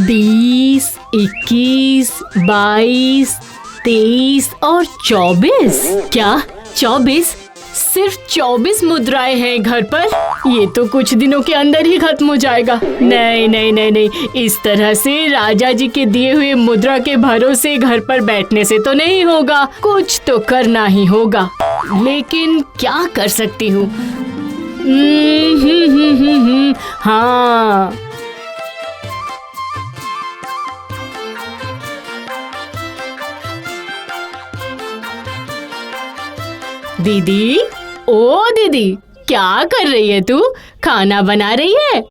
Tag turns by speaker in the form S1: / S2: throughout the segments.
S1: 20, 21, 22, 23 और 24। क्या 24? सिर्फ 24 मुद्राएं हैं घर पर? ये तो कुछ दिनों के अंदर ही खत्म हो जाएगा। नहीं नहीं नहीं नहीं, इस तरह से राजा जी के दिए हुए मुद्रा के भरोसे घर पर बैठने से तो नहीं होगा। कुछ तो करना ही होगा, लेकिन क्या कर सकती हूँ? हाँ, दीदी, ओ दीदी, क्या कर रही है तू? खाना बना रही है?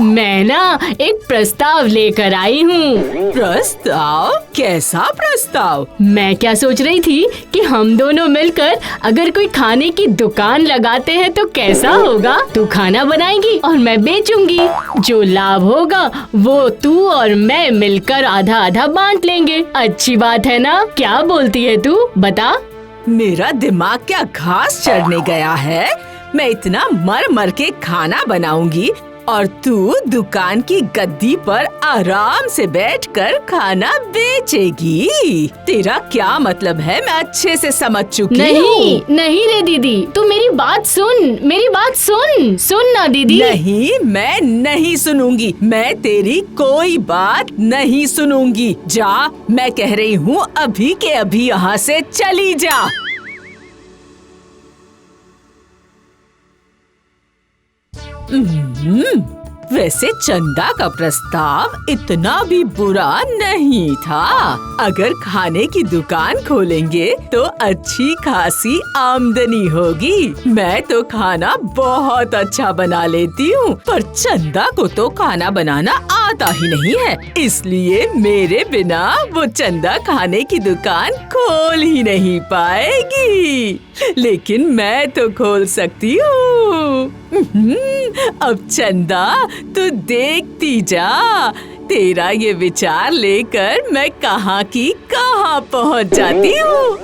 S1: मैं ना एक प्रस्ताव लेकर आई हूँ।
S2: प्रस्ताव? कैसा प्रस्ताव?
S1: मैं क्या सोच रही थी कि हम दोनों मिलकर अगर कोई खाने की दुकान लगाते हैं तो कैसा होगा? तू खाना बनाएगी और मैं बेचूंगी। जो लाभ होगा वो तू और मैं मिलकर आधा आधा बांट लेंगे। अच्छी बात है ना? क्या बोलती है तू? बता।
S2: मेरा दिमाग क्या घास चढ़ने गया है? मैं इतना मर मर के खाना बनाऊंगी और तू दुकान की गद्दी पर आराम से बैठकर खाना बेचेगी। तेरा क्या मतलब है? मैं अच्छे से समझ चुकी हूँ।
S1: नहीं नहीं रे दीदी, तू मेरी बात सुन, मेरी बात सुन ना दीदी।
S2: नहीं, मैं नहीं सुनूंगी। मैं तेरी कोई बात नहीं सुनूंगी। जा, मैं कह रही हूँ अभी के अभी यहाँ से चली जा। वैसे चंदा का प्रस्ताव इतना भी बुरा नहीं था। अगर खाने की दुकान खोलेंगे तो अच्छी खासी आमदनी होगी। मैं तो खाना बहुत अच्छा बना लेती हूँ, पर चंदा को तो खाना बनाना आता ही नहीं है। इसलिए मेरे बिना वो चंदा खाने की दुकान खोल ही नहीं पाएगी। लेकिन मैं तो खोल सकती हूँ। अब चंदा, तू देखती जा। तेरा ये विचार लेकर मैं कहाँ की कहाँ पहुँच जाती हूँ।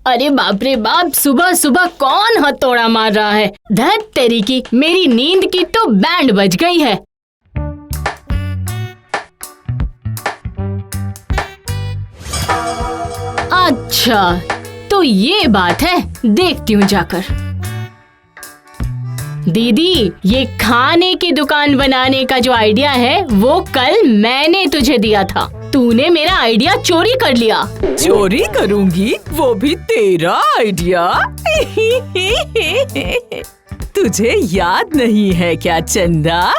S1: अरे बाप रे बाप, सुबह सुबह कौन हथौड़ा मार रहा है? धत तेरी की, मेरी नींद की तो बैंड बज गई है। अच्छा, तो ये बात है, देखती हूँ जाकर। दीदी, ये खाने की दुकान बनाने का जो आइडिया है वो कल मैंने तुझे दिया था। तूने मेरा आइडिया चोरी कर लिया।
S2: चोरी करूंगी? वो भी तेरा आइडिया? तुझे याद नहीं है क्या चंदा?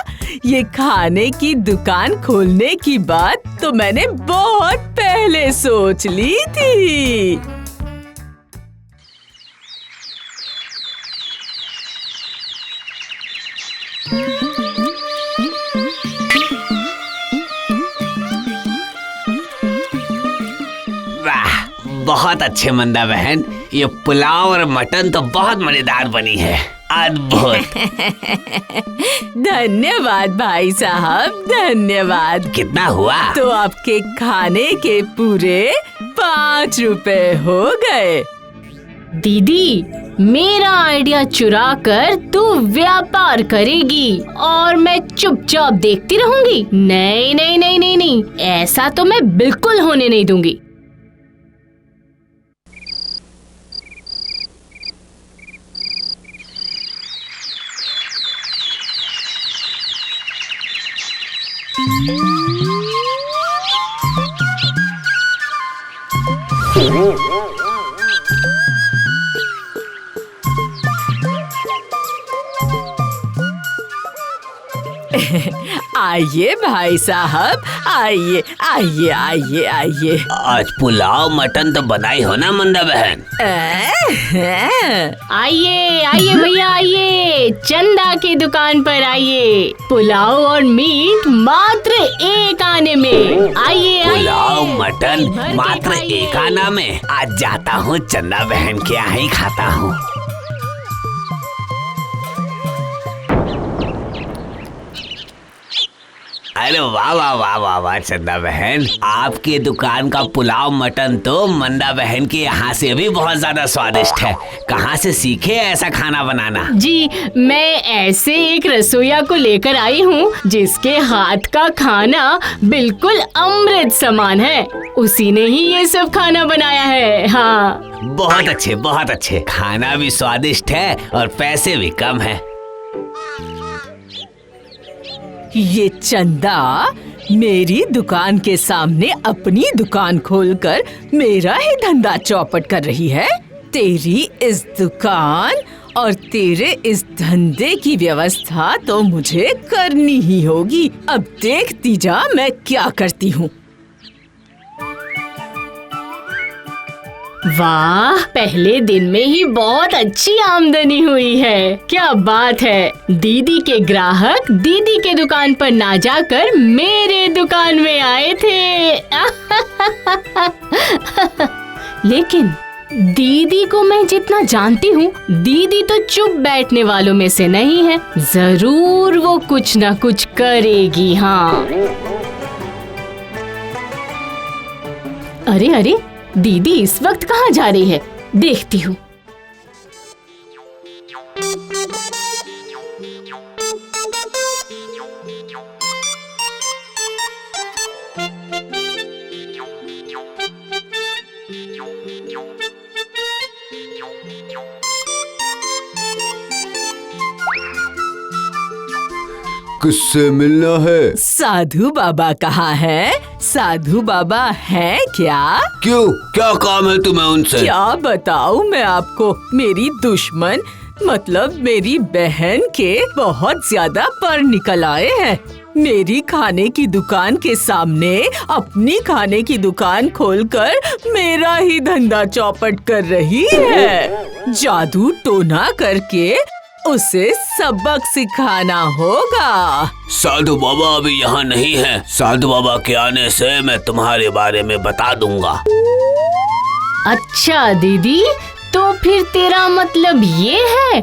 S2: ये खाने की दुकान खोलने की बात तो मैंने बहुत पहले सोच ली थी।
S3: वाह, बहुत अच्छे मंदा बहन। ये पुलाव और मटन तो बहुत मजेदार बनी है। अद्भुत।
S2: धन्यवाद भाई साहब, धन्यवाद।
S3: कितना हुआ?
S2: तो आपके खाने के पूरे 5 रुपए हो गए।
S1: दीदी, मेरा आइडिया चुरा कर तू व्यापार करेगी और मैं चुपचाप देखती रहूंगी? नहीं नहीं नहीं नहीं नहीं, ऐसा तो मैं बिल्कुल होने नहीं दूंगी।
S2: आइए भाई साहब, आइए आइए आइए आइए।
S3: आज पुलाव मटन तो बनाई हो ना मंदा बहन?
S1: आइए आइए भैया, आइए चंदा की दुकान पर आइए। पुलाव और मीट मात्र एक आने में। आइए
S3: पुलाव मटन मात्र एक आना में। आज जाता हूँ चंदा बहन के यहाँ ही खाता हूँ। अरे वाह वाह वाह वाह वाह चंदा बहन, आपकी दुकान का पुलाव मटन तो मंदा बहन के यहाँ से भी बहुत ज्यादा स्वादिष्ट है। कहाँ से सीखे ऐसा खाना बनाना?
S1: जी, मैं ऐसे एक रसोइया को लेकर आई हूँ जिसके हाथ का खाना बिल्कुल अमृत समान है। उसी ने ही ये सब खाना बनाया है। हाँ,
S3: बहुत अच्छे बहुत अच्छे। खाना भी स्वादिष्ट है और पैसे भी कम है।
S2: ये चंदा मेरी दुकान के सामने अपनी दुकान खोलकर मेरा ही धंधा चौपट कर रही है। तेरी इस दुकान और तेरे इस धंधे की व्यवस्था तो मुझे करनी ही होगी। अब देखती जा मैं क्या करती हूँ।
S1: वाह, पहले दिन में ही बहुत अच्छी आमदनी हुई है। क्या बात है। दीदी के ग्राहक दीदी के दुकान पर ना जाकर मेरे दुकान में आए थे। लेकिन दीदी को मैं जितना जानती हूँ, दीदी तो चुप बैठने वालों में से नहीं है। जरूर वो कुछ ना कुछ करेगी। हाँ, अरे अरे, दीदी इस वक्त कहाँ जा रही है? देखती हूँ।
S4: किससे मिलना है?
S2: साधु बाबा कहाँ है? साधु बाबा है क्या?
S3: क्यों, क्या काम है तुम्हें उनसे?
S2: क्या बताऊँ मैं आपको, मेरी दुश्मन मतलब मेरी बहन के बहुत ज्यादा पर निकल आए हैं। मेरी खाने की दुकान के सामने अपनी खाने की दुकान खोलकर मेरा ही धंधा चौपट कर रही है। जादू टोना करके उसे सबक सिखाना होगा।
S3: साधु बाबा अभी यहाँ नहीं है। साधु बाबा के आने से मैं तुम्हारे बारे में बता दूंगा।
S1: अच्छा दीदी, तो फिर तेरा मतलब ये है?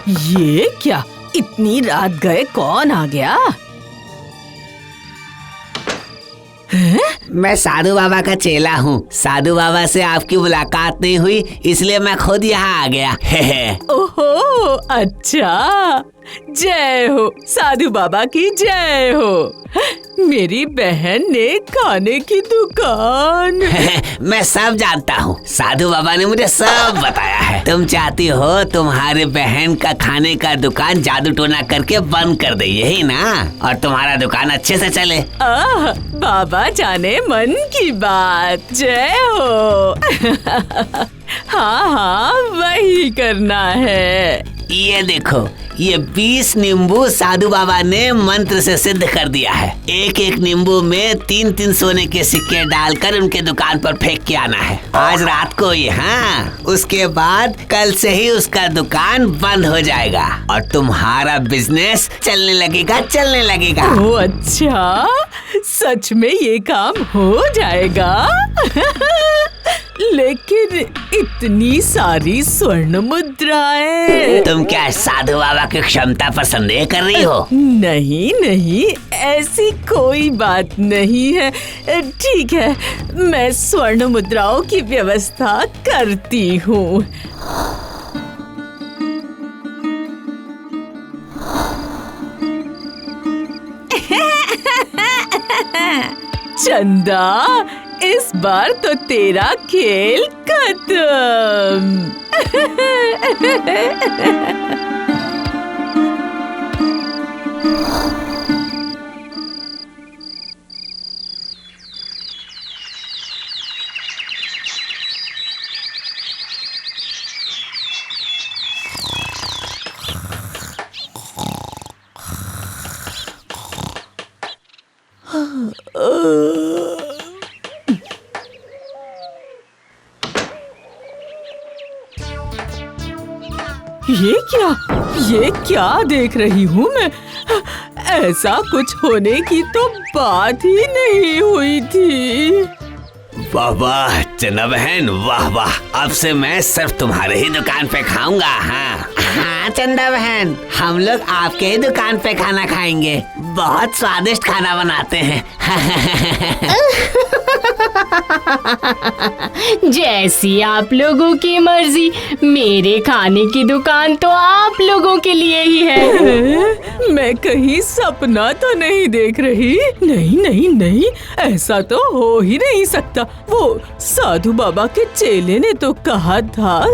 S2: ये क्या, इतनी रात गए कौन आ गया?
S3: मैं साधु बाबा का चेला हूँ। साधु बाबा से आपकी मुलाकात नहीं हुई, इसलिए मैं खुद यहाँ आ गया।
S2: ओहो, अच्छा, जय हो साधु बाबा की जय हो। मेरी बहन ने खाने की दुकान।
S3: मैं सब जानता हूँ, साधु बाबा ने मुझे सब बताया है। तुम चाहती हो तुम्हारे बहन का खाने का दुकान जादू टोना करके बंद कर दे, यही ना? और तुम्हारा दुकान अच्छे से चले।
S2: बाबा जाने मन की बात, जय हो। हाँ हाँ, वही करना है।
S3: ये देखो, ये 20 नींबू साधु बाबा ने मंत्र से सिद्ध कर दिया है। एक एक नींबू में 3-3 सोने के सिक्के डालकर उनके दुकान पर फेंक के आना है आज रात को ही। हाँ, उसके बाद कल से ही उसका दुकान बंद हो जाएगा और तुम्हारा बिजनेस चलने लगेगा।
S2: ओह अच्छा, सच में ये काम हो जाएगा? लेकिन इतनी सारी स्वर्ण मुद्राएं।
S3: तुम क्या साधु बाबा की क्षमता पर संदेह कर रही हो?
S2: नहीं नहीं, ऐसी कोई बात नहीं है। ठीक है, मैं स्वर्ण मुद्राओं की व्यवस्था करती हूँ। चंदा, इस बार तो तेरा खेल खत्म। ये क्या देख रही हूँ मैं? ऐसा कुछ होने की तो बात ही नहीं हुई थी।
S3: वाह वाह चंदा बहन, वाह वाह। अब से मैं सिर्फ तुम्हारे ही दुकान पे खाऊंगा। हाँ हाँ चंदा बहन, हम लोग आपके ही दुकान पे खाना खाएंगे। बहुत स्वादिष्ट खाना बनाते हैं।
S1: जैसी आप लोगों की मर्जी, मेरे खाने की दुकान तो आप लोगों के लिए ही है।
S2: मैं कहीं सपना तो नहीं देख रही? नहीं नहीं नहीं, ऐसा तो हो ही नहीं सकता। वो साधु बाबा के चेले ने तो कहा था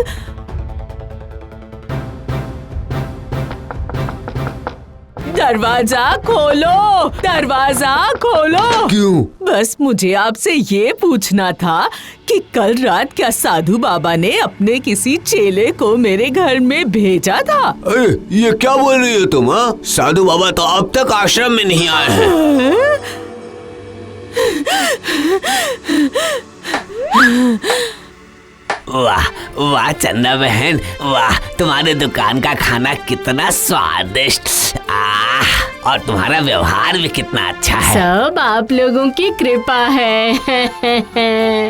S2: दरवाजा खोलो, दरवाजा खोलो।
S4: क्यों?
S2: बस मुझे आपसे ये पूछना था कि कल रात क्या साधु बाबा ने अपने किसी चेले को मेरे घर में भेजा था?
S4: अरे ये क्या बोल रही हो तुम? हाँ,
S3: साधु बाबा तो अब तक आश्रम में नहीं आए हैं। वाह वाह चंदा बहन, वाह तुम्हारे दुकान का खाना कितना स्वादिष्ट, और तुम्हारा व्यवहार भी कितना अच्छा है।
S1: सब आप लोगों की कृपा है।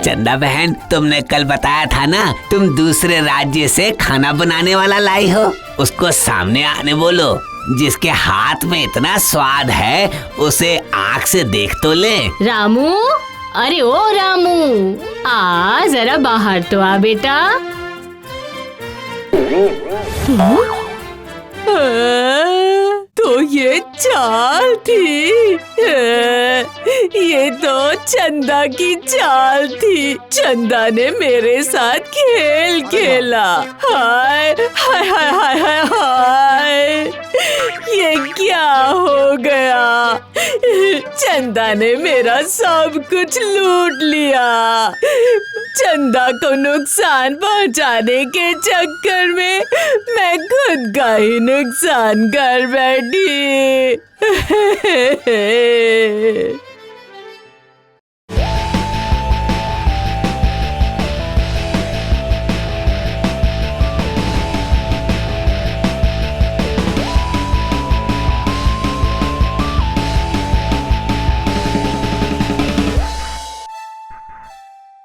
S3: चंदा बहन, तुमने कल बताया था ना तुम दूसरे राज्य से खाना बनाने वाला लाई हो, उसको सामने आने बोलो। जिसके हाथ में इतना स्वाद है उसे आँख से देख तो ले।
S1: रामू, अरे ओ रामू, आ जरा बाहर तो आ बेटा।
S2: तो ये चाल थी, ये तो चंदा की चाल थी। चंदा ने मेरे साथ खेल खेला। हाय हाय हाय हाय हाय हाय, ये क्या हो गया? चंदा ने मेरा सब कुछ लूट लिया। चंदा को नुकसान पहुंचाने के चक्कर में मैं खुद का ही नुकसान कर बैठी।